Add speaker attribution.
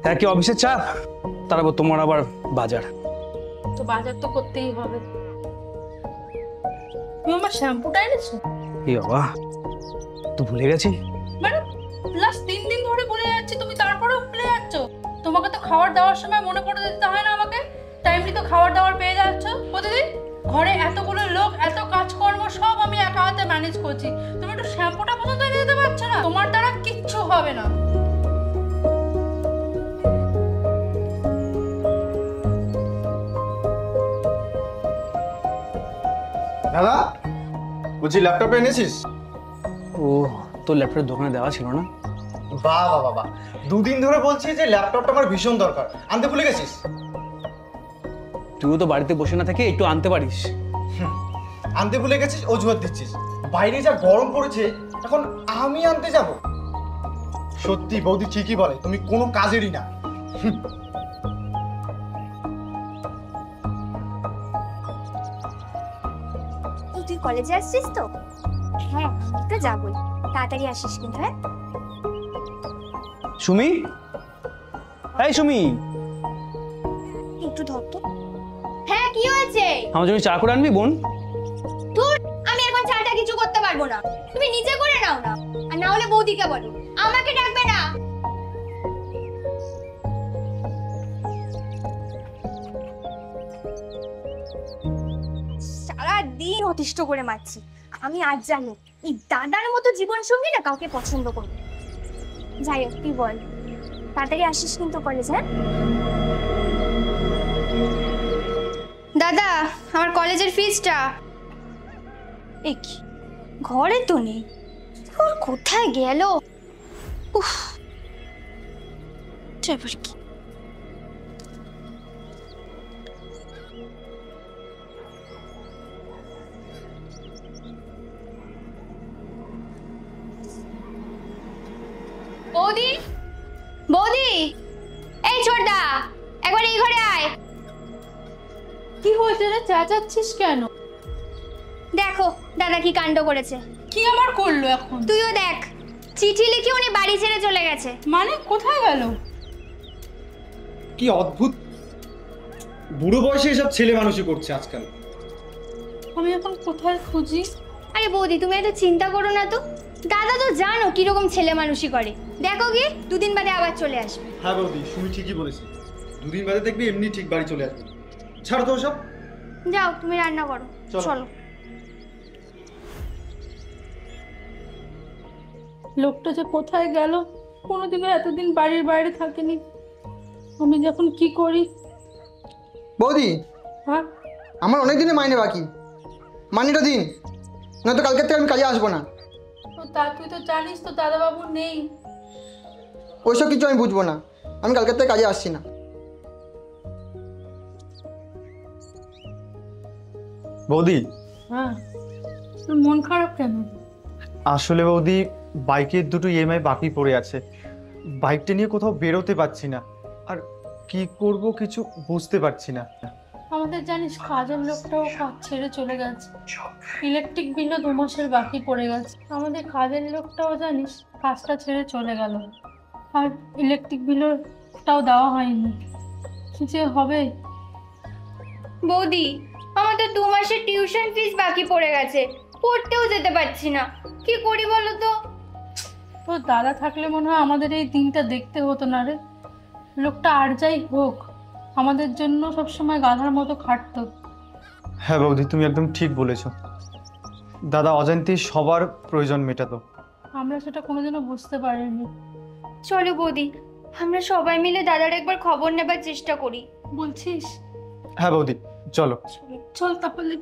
Speaker 1: হ্যাঁ, কি অফিসের চাপ, তারপর তোমার আবার বাজার।
Speaker 2: তো বাজার তো করতেই হবে। তুমি আমার শ্যাম্পুটা এনেছো?
Speaker 1: এই বাবা, তো ভুলে গেছি।
Speaker 2: মানে লাস্ট 3 দিন ধরে ভুলে যাচ্ছি, তুমি তারপরেও ভুলে যাচ্ছ। তোমাকে তো খাবার দেওয়ার সময় মনে করে দিতে হয় না আমাকে? টাইমলি তো খাবার দাবার পেয়ে যাচ্ছ প্রতিদিন। ঘরে এতগুলো লোক, এত কাজকর্ম সব আমি একা হাতে ম্যানেজ করছি, তুমি একটু শ্যাম্পুটা পর্যন্ত এনে দিতে পারছো না? তোমার দ্বারা কিচ্ছু হবে না।
Speaker 3: দাদা বলছি ল্যাপটপ এনেছিস?
Speaker 1: ও, তোর ল্যাপটপের দোকানে দেওয়া ছিল না?
Speaker 3: বাহ বাহ বাহ, 2 দিন ধরে বলছি যে ল্যাপটপটা আমার ভীষণ দরকার, আনতে ভুলে গেছিস?
Speaker 1: তুইও তো বাড়িতে বসে না থেকে একটু আনতে পারিস।
Speaker 3: আনতে ভুলে গেছিস, অজুহাত দিচ্ছিস। বাইরে যা গরম পড়েছে, এখন আমি আনতে যাব? সত্যি বৌদি ঠিকই বলে, তুমি কোনো কাজেরই না।
Speaker 4: তুই কলেজে আসছিস তো? হ্যাঁ, তো যাবই, তাড়াতাড়ি আসিস কিন্তু। হ্যাঁ
Speaker 1: সুমি, এই সুমি,
Speaker 4: একটু ধর তো। হ্যাঁ, কি হয়েছে?
Speaker 1: আমার জন্য চা করে আনবি বোন?
Speaker 4: ধুর, আমি এখন চাটা কিছু করতে পারবো না, তুমি নিজে করে নাও না। আর না হলে বৌদিকে বলো, আমাকে ডাকবে না। সারাদিন অতিষ্ঠ করে মারছি। আমি আজ জানি এই দাদার মতো জীবন সঙ্গী না কাউকে পছন্দ করবে। যাই হোক, তুই বল, তাড়াতাড়ি আসিস কিন্তু কলেজ। হ্যাঁ দাদা, আমার কলেজের ফিসটা। এ কি, ঘরে তো নেই, ওর কোথায় গেল? উফ, এবার কি? বৌদি, বৌদি, এই ছোটদা, একবার এই ঘরে আয়।
Speaker 2: কি হয়েছে রে, চেঁচাচ্ছিস কেন?
Speaker 4: দেখো দাদা কি কাণ্ড করেছে।
Speaker 2: কি আবার করলো এখন?
Speaker 4: তুইও দেখ, চিঠি লিখে উনি বাড়ি ছেড়ে চলে গেছে।
Speaker 2: মানে কোথায় গেল?
Speaker 3: কি অদ্ভুত, বুড়ো বয়সে এসব ছেলে মানুষই করছে আজকাল।
Speaker 2: আমি এখন কোথায় খুঁজি?
Speaker 4: আরে বৌদি, তুমি এত চিন্তা করো না তো, দাদা তো জানো কিরকম ছেলে মানুষই করে। দেখো গিয়ে 2 দিন বাদে আবার চলে আসবে।
Speaker 3: হ্যাঁ বৌদি, সুমি ঠিকই বলেছে, 2 দিন বাদে দেখবি এমনি ঠিক বাড়ি চলে আসবে। ছাড়ো তো সব,
Speaker 4: যাও তুমি রান্না করো, চলো।
Speaker 2: লোকটা যে কোথায় গেল, কোনোদিনও এতদিন বাড়ির বাইরে থাকেনি। আমি যখন কি করি?
Speaker 5: বৌদি,
Speaker 2: হ্যাঁ,
Speaker 5: আমার অনেক দিনে মাইনে বাকি, মাইনেটা দিন, নয়তো কালকের থেকে আমি কাজে আসবো না।
Speaker 2: তো তা তুই তো জানিস তো দাদাবাবু নেই।
Speaker 5: ওইসব কিছু আমি বুঝবো না, আমি কালকের থেকে কাজে আসছি না।
Speaker 3: বৌদি।
Speaker 2: হ্যাঁ, তোর মন খারাপ কেন?
Speaker 3: আসলে বৌদি, বাইকের দুটো ইএমআই বাকি পড়ে আছে, বাইকটা নিয়ে কোথাও বেরোতে পারছি না, আর কি করব কিছু বুঝতে পারছি না।
Speaker 2: আমাদের জানিস কাজের লোকটাও কাজ ছেড়ে চলে গেছে, ইলেকট্রিক বিলও 2 মাসের বাকি পড়ে গেছে। আমাদের কাজের লোকটাও জানিস কাজটা ছেড়ে চলে গেল, আর ইলেকট্রিক বিলটাও দেওয়া হয়নি। কি যে হবে?
Speaker 4: বৌদি, আমার তো 2 মাসের টিউশন ফিস বাকি পড়ে গেছে, পড়তেও যেতে পারছি না, কি করি বলো তো?
Speaker 2: তোর দাদা থাকলে মনে হয় আমাদের এই দিনটা দেখতে হতো না রে। লোকটা আর যাই হোক, আমাদের জন্য সবসময় গাধার মতো খাটতো।
Speaker 3: হ্যাঁ বৌদি, তুমি একদম ঠিক বলেছো, দাদা অজান্তেই সবার প্রয়োজন মেটাতো,
Speaker 2: আমরা সেটা কোনোদিনও বুঝতে পারিনি।
Speaker 4: চলো বৌদি, আমরা সবাই মিলে দাদার একবার খবর নেবার চেষ্টা করি।
Speaker 2: বলছিস?
Speaker 3: হ্যাঁ বৌদি, চলো।
Speaker 2: চল তাহলে।